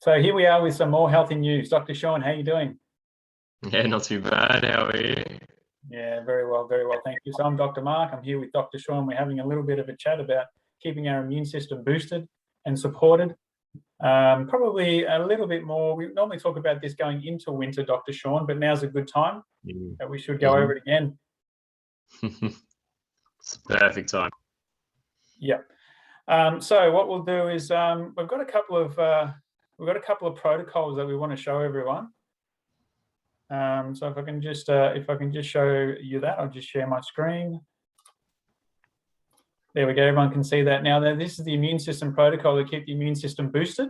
So here we are with some more healthy news. Dr. Sean, how are you doing? Yeah, not too bad. How are you? Yeah, very well, thank you. So I'm Dr. Mark. I'm here with Dr. Sean. We're having a little bit of a chat about keeping our immune system boosted and supported. Probably a little bit more. We normally talk about this going into winter, Dr. Sean, but now's a good time that we should go over it again. It's the perfect time. Yeah. So what we'll do is we've got a couple of protocols that we want to show everyone. So if I can just show you that, I'll just share my screen. There we go. Everyone can see that now. This is the immune system protocol to keep the immune system boosted.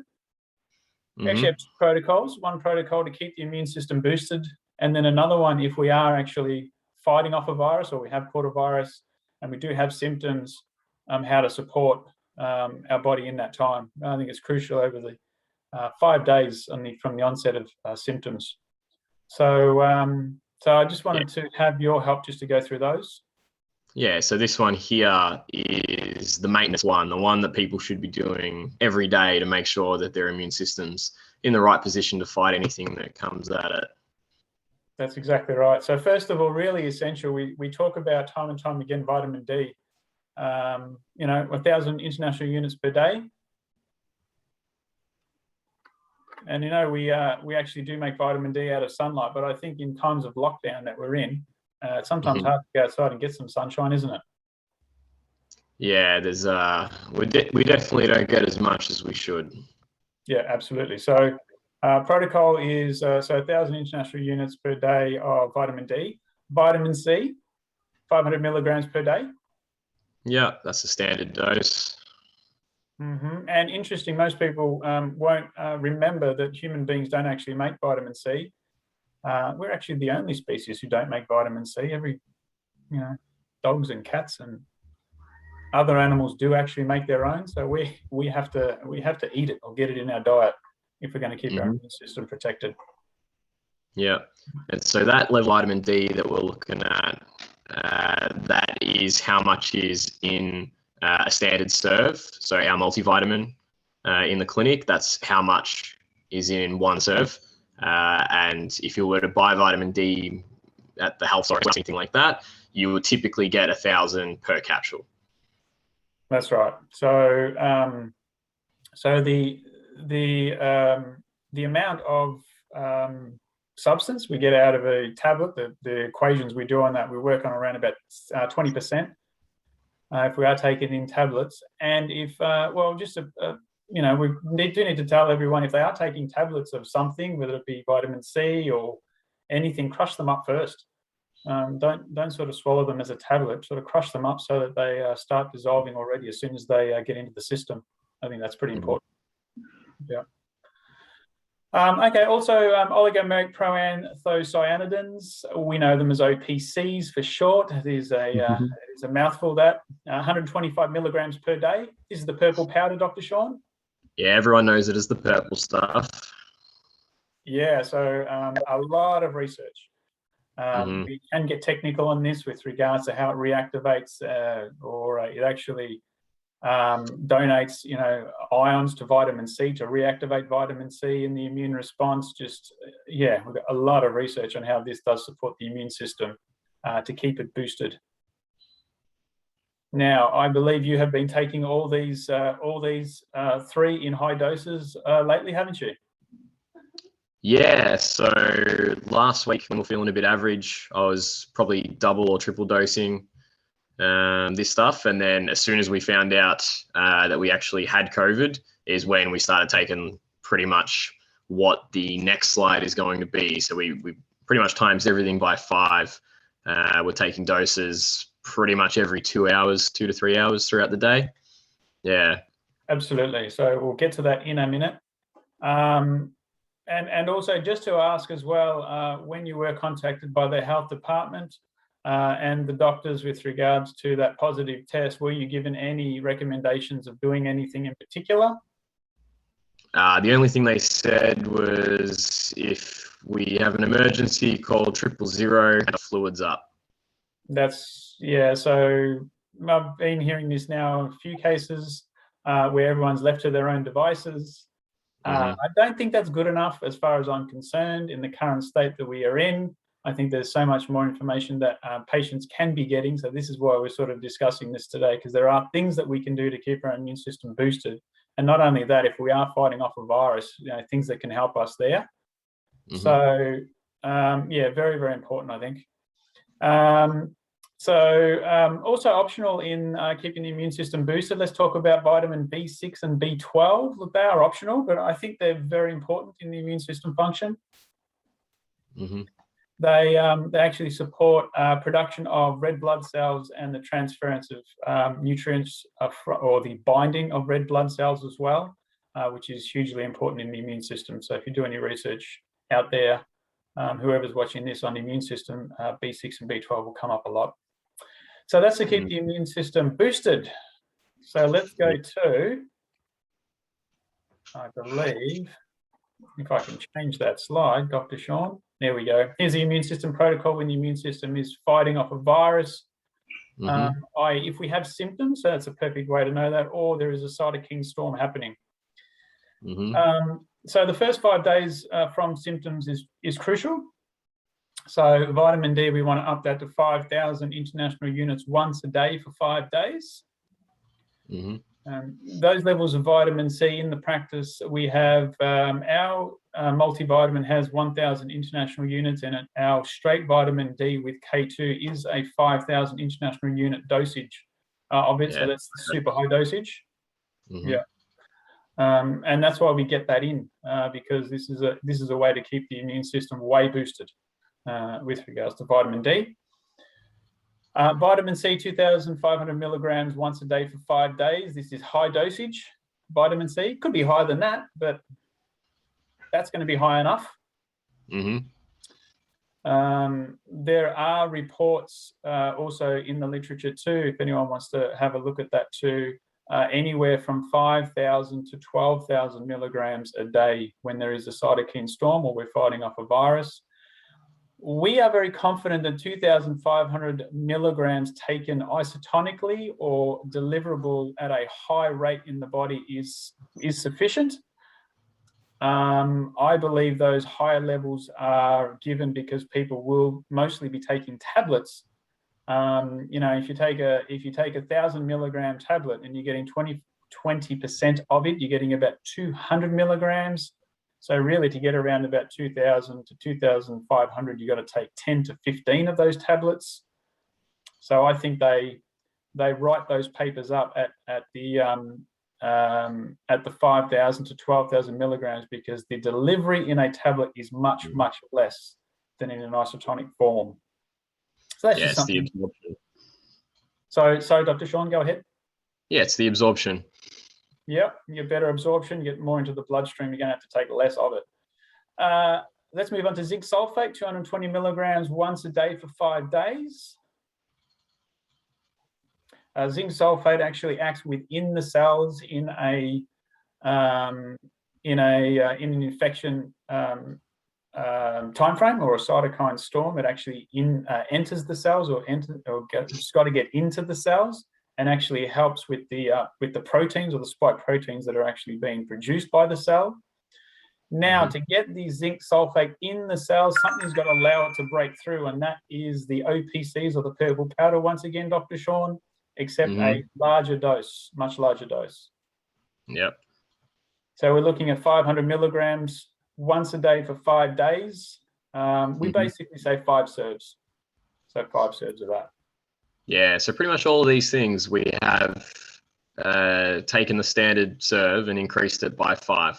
We actually have two protocols. One protocol to keep the immune system boosted, and then another one if we are actually fighting off a virus or we have caught a virus and we do have symptoms, how to support our body in that time. I think it's crucial over the 5 days from the onset of symptoms. So I just wanted to have your help just to go through those. Yeah, so this one here is the maintenance one, the one that people should be doing every day to make sure that their immune system's in the right position to fight anything that comes at it. That's exactly right. So first of all, really essential, we talk about time and time again, vitamin D. 1,000 international units per day. And we actually do make vitamin D out of sunlight, but I think in times of lockdown that we're in, it's sometimes hard to go outside and get some sunshine, isn't it? Yeah, there's we definitely don't get as much as we should. Yeah, absolutely. So protocol is 1,000 international units per day of vitamin D. Vitamin C, 500 milligrams per day. Yeah, that's the standard dose. And interesting, most people won't remember that human beings don't actually make vitamin C. We're actually the only species who don't make vitamin C. Dogs and cats and other animals do actually make their own. So we have to eat it or get it in our diet if we're going to keep our immune system protected. Yeah, and so that level of vitamin D that we're looking at, that is how much is in a standard serve. So our multivitamin in the clinic, that's how much is in one serve. And if you were to buy vitamin D at the health store or anything like that, you would typically get 1,000 per capsule. That's right. So the amount of substance we get out of a tablet, the equations we do on that, we work on around about 20%. If we are taking in tablets, and if we do need to tell everyone if they are taking tablets of something, whether it be vitamin C or anything, crush them up first. Don't sort of swallow them as a tablet. Sort of crush them up so that they start dissolving already as soon as they get into the system. I think that's pretty important. Yeah. Okay. Also, oligomeric proanthocyanidins. We know them as OPCs for short. There's a mouthful. That 125 milligrams per day. This is the purple powder, Dr. Sean. Yeah, everyone knows it as the purple stuff. Yeah. So a lot of research. We can get technical on this with regards to how it reactivates or it actually donates, ions to vitamin C to reactivate vitamin C in the immune response. We've got a lot of research on how this does support the immune system to keep it boosted. Now, I believe you have been taking all these three in high doses lately, haven't you? Yeah, so last week when we were feeling a bit average, I was probably double or triple dosing this stuff. And then as soon as we found out that we actually had COVID is when we started taking pretty much what the next slide is going to be. So we pretty much times everything by 5. We're taking doses pretty much every 2 hours, 2 to 3 hours throughout the day. Yeah. Absolutely. So we'll get to that in a minute. And also just to ask as well, when you were contacted by the health department and the doctors with regards to that positive test, were you given any recommendations of doing anything in particular? The only thing they said was if we have an emergency, call 000 and fluids up. So I've been hearing this now in a few cases where everyone's left to their own devices. I don't think that's good enough as far as I'm concerned in the current state that we are in. I think there's so much more information that patients can be getting. So this is why we're sort of discussing this today, because there are things that we can do to keep our immune system boosted. And not only that, if we are fighting off a virus, things that can help us there. So yeah, very, very important, I think. Also optional in keeping the immune system boosted, let's talk about vitamin B6 and B12. Look, they are optional, but I think they're very important in the immune system function. They actually support production of red blood cells and the transference of nutrients or the binding of red blood cells as well, which is hugely important in the immune system. So if you do any research out there, whoever's watching this on the immune system, B6 and B12 will come up a lot. So that's to keep the immune system boosted. So let's go to, I believe, if I can change that slide, Dr. Sean. There we go. Here's the immune system protocol when the immune system is fighting off a virus. If we have symptoms, so that's a perfect way to know that, or there is a cytokine storm happening. So the first 5 days from symptoms is crucial. So vitamin D, we want to up that to 5,000 international units once a day for 5 days. Those levels of vitamin C in the practice, we have our multivitamin has 1,000 international units in it. Our straight vitamin D with K2 is a 5,000 international unit dosage of it. So that's the super high dosage. And that's why we get that in because this is a way to keep the immune system way boosted with regards to vitamin D. Vitamin C, 2,500 milligrams once a day for 5 days. This is high dosage vitamin C. Could be higher than that, but that's going to be high enough. There are reports also in the literature too, if anyone wants to have a look at that too, anywhere from 5,000 to 12,000 milligrams a day when there is a cytokine storm or we're fighting off a virus. We are very confident that 2,500 milligrams taken isotonically or deliverable at a high rate in the body is sufficient. I believe those higher levels are given because people will mostly be taking tablets. If you take a 1,000 milligram tablet and you're getting 20% of it, you're getting about 200 milligrams. So really, to get around about 2,000 to 2,500, you've got to take 10 to 15 of those tablets. So I think they write those papers up at the 5,000 to 12,000 milligrams because the delivery in a tablet is much less than in an isotonic form. So that's just something. The absorption. So Dr. Sean, go ahead. Yeah, it's the absorption. Yeah, you get better absorption, you get more into the bloodstream, you're going to have to take less of it. Let's move on to zinc sulfate, 220 milligrams once a day for 5 days. Zinc sulfate actually acts within the cells in an infection time frame or a cytokine storm. It actually enters the cells it's got to get into the cells and actually helps with the proteins or the spike proteins that are actually being produced by the cell. Now, to get the zinc sulfate in the cells, something's got to allow it to break through, and that is the OPCs or the purple powder, once again, Dr. Sean, except a larger dose, much larger dose. Yep. So we're looking at 500 milligrams once a day for 5 days. We basically say 5 serves. So 5 serves of that. Yeah, so pretty much all of these things we have taken the standard serve and increased it by 5.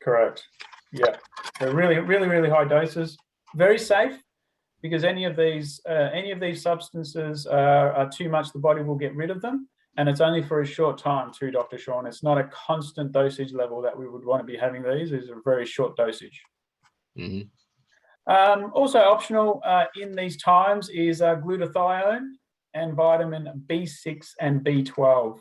Correct. Yeah, they're really high doses. Very safe because any of these substances are too much. The body will get rid of them, and it's only for a short time too, Dr. Sean. It's not a constant dosage level that we would want to be having. These is a very short dosage. Also optional in these times is glutathione and vitamin B6 and B12.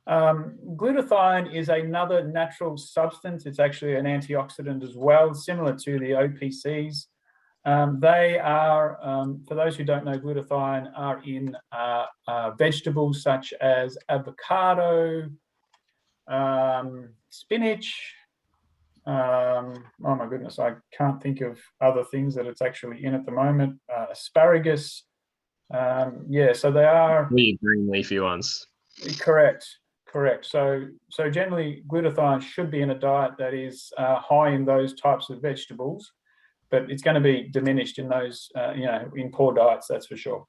Glutathione is another natural substance. It's actually an antioxidant as well, similar to the OPCs. They are, for those who don't know, glutathione are in vegetables such as avocado, spinach, Oh my goodness, I can't think of other things that it's actually in at the moment. Asparagus. Yeah, so they are The green leafy ones. correct. Correct. So generally, glutathione should be in a diet that is high in those types of vegetables, but it's going to be diminished in those, in poor diets. That's for sure.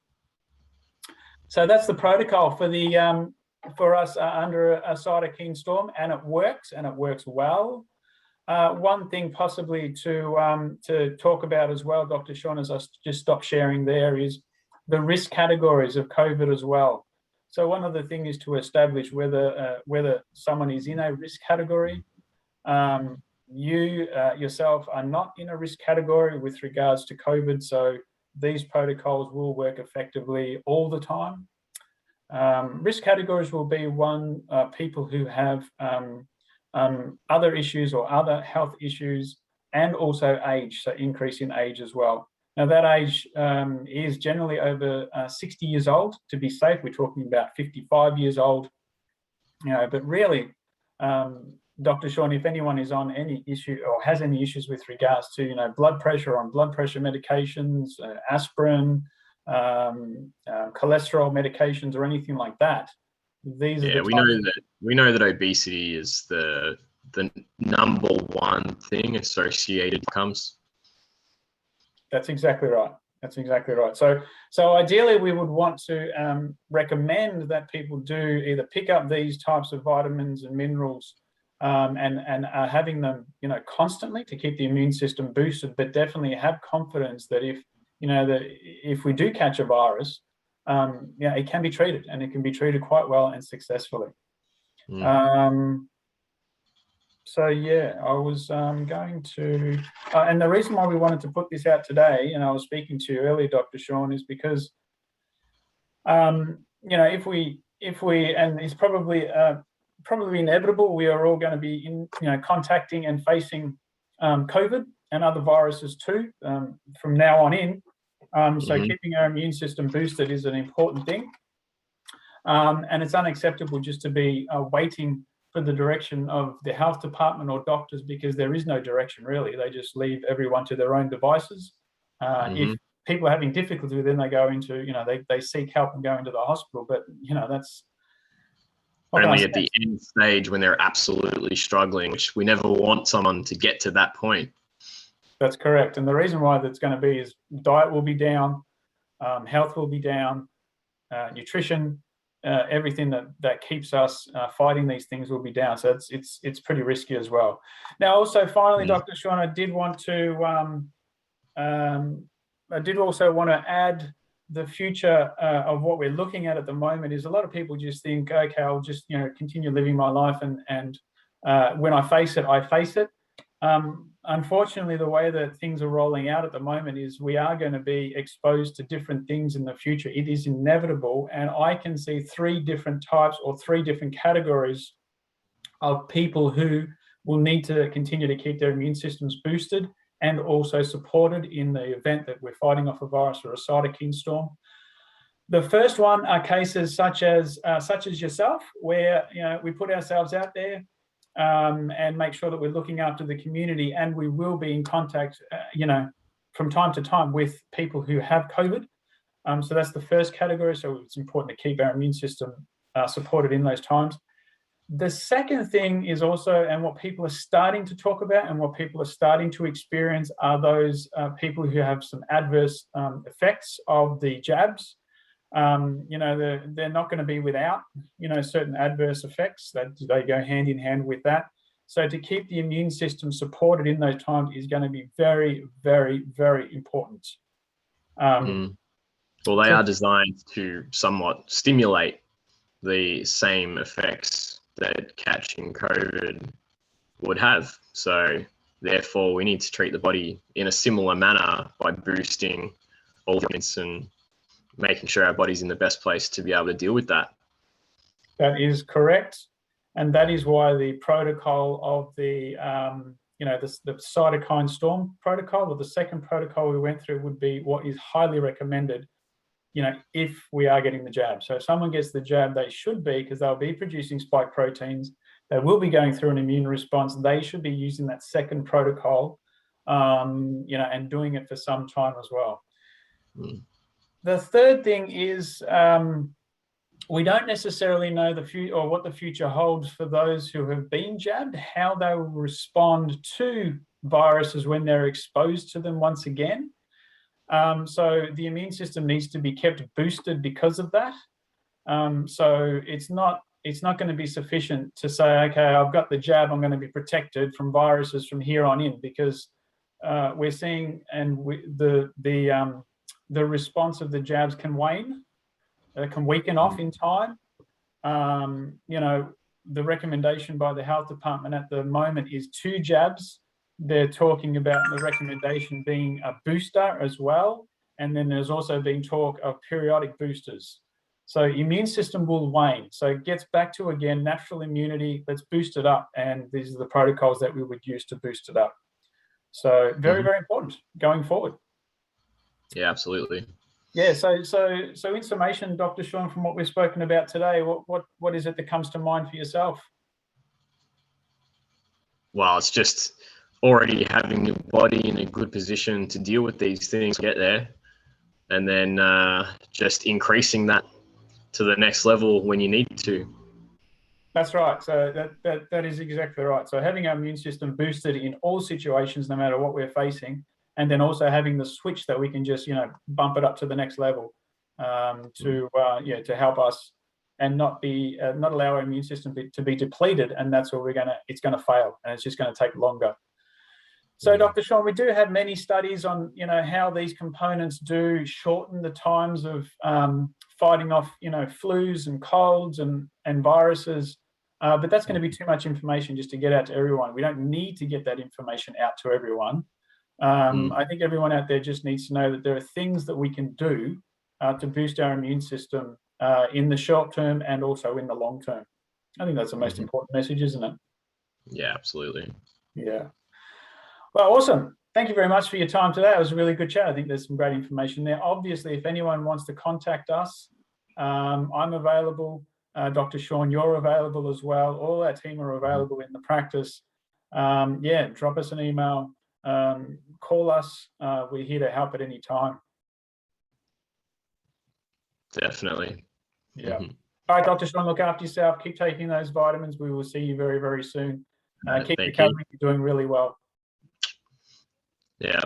So that's the protocol for the for us under a cytokine storm, and it works well. One thing possibly to talk about as well, Dr. Sean, as I just stopped sharing there, is the risk categories of COVID as well. So one of the things is to establish whether someone is in a risk category. You yourself are not in a risk category with regards to COVID, so these protocols will work effectively all the time. Risk categories will be people who have other issues or other health issues, and also age, so increase in age as well. Now that age is generally over 60 years old. To be safe, we're talking about 55 years old. But really, Dr. Sean, if anyone is on any issue or has any issues with regards to blood pressure, on blood pressure medications, aspirin, cholesterol medications, or anything like that, these are we know that obesity is the number one thing associated comes. That's exactly right. That's exactly right. So ideally, we would want to recommend that people do either pick up these types of vitamins and minerals, and are having them, constantly to keep the immune system boosted. But definitely have confidence that if we do catch a virus, it can be treated, and it can be treated quite well and successfully. So yeah, I was going to, and the reason why we wanted to put this out today, and I was speaking to you earlier, Dr. Sean, is because, if we, and it's probably inevitable, we are all going to be contacting and facing COVID and other viruses too from now on in. So keeping our immune system boosted is an important thing, and it's unacceptable just to be waiting for the direction of the health department or doctors, because there is no direction really. They just leave everyone to their own devices. If people are having difficulty, then they go into, they seek help and go into the hospital. But that's only at the end stage when they're absolutely struggling, which we never want someone to get to that point. That's correct. And the reason why that's going to be is diet will be down, health will be down, nutrition, everything that keeps us fighting these things will be down. So it's pretty risky as well. Now, also finally, Dr. Sean, I did also want to add the future of what we're looking at the moment is a lot of people just think, okay, I'll just continue living my life, and when I face it, I face it. Unfortunately, the way that things are rolling out at the moment is we are going to be exposed to different things in the future. It is inevitable, and I can see 3 different types or 3 different categories of people who will need to continue to keep their immune systems boosted and also supported in the event that we're fighting off a virus or a cytokine storm. The first one are cases such as yourself, where we put ourselves out there and make sure that we're looking after the community, and we will be in contact, from time to time with people who have COVID. So that's the first category. So it's important to keep our immune system supported in those times. The second thing is also, and what people are starting to talk about and what people are starting to experience, are those people who have some adverse effects of the jabs. They're not going to be without, certain adverse effects that they go hand in hand with that. So to keep the immune system supported in those times is going to be very, very, very important. Well, they are designed to somewhat stimulate the same effects that catching COVID would have. So therefore, we need to treat the body in a similar manner by boosting all the elements and making sure our body's in the best place to be able to deal with that. That is correct. And that is why the protocol of the cytokine storm protocol, or the second protocol we went through, would be what is highly recommended, if we are getting the jab. So if someone gets the jab, they should be, because they'll be producing spike proteins. they will be going through an immune response. They should be using that second protocol, and doing it for some time as well. The third thing is we don't necessarily know the future or what the future holds for those who have been jabbed, how they will respond to viruses when they're exposed to them once again. So the immune system needs to be kept boosted because of that. So it's not going to be sufficient to say, okay, I've got the jab, I'm going to be protected from viruses from here on in, because we're seeing the response of the jabs can wane, can weaken off in time. The recommendation by the health department at the moment is 2 jabs. They're talking about the recommendation being a booster as well. And then there's also been talk of periodic boosters. So immune system will wane. So it gets back to, again, natural immunity. Let's boost it up. And these are the protocols that we would use to boost it up. So very, very important going forward. Yeah, absolutely. Yeah, so in summation, Dr. Sean, from what we've spoken about today, what is it that comes to mind for yourself? Well, it's just already having your body in a good position to deal with these things, get there, and then just increasing that to the next level when you need to. That's right. So that is exactly right. So having our immune system boosted in all situations, no matter what we're facing, and then also having the switch that we can just bump it up to the next level to help us and not allow our immune system to be depleted, and that's where it's gonna fail, and it's just going to take longer. So, Dr. Sean, we do have many studies on how these components do shorten the times of fighting off flus and colds and viruses, but that's going to be too much information just to get out to everyone. We don't need to get that information out to everyone. I think everyone out there just needs to know that there are things that we can do to boost our immune system in the short term and also in the long term. I think that's the most important message, isn't it? Yeah, absolutely. Yeah. Well, awesome. Thank you very much for your time today. It was a really good chat. I think there's some great information there. Obviously, if anyone wants to contact us, I'm available. Dr. Sean, you're available as well. All our team are available in the practice. Drop us an email. Call us. We're here to help at any time. Definitely. Yeah. All right, Dr. Sean, look after yourself. Keep taking those vitamins. We will see you very, very soon. Keep recovering. You're doing really well. Yeah,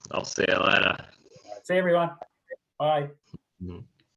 I'll see you later. See you, everyone. Bye.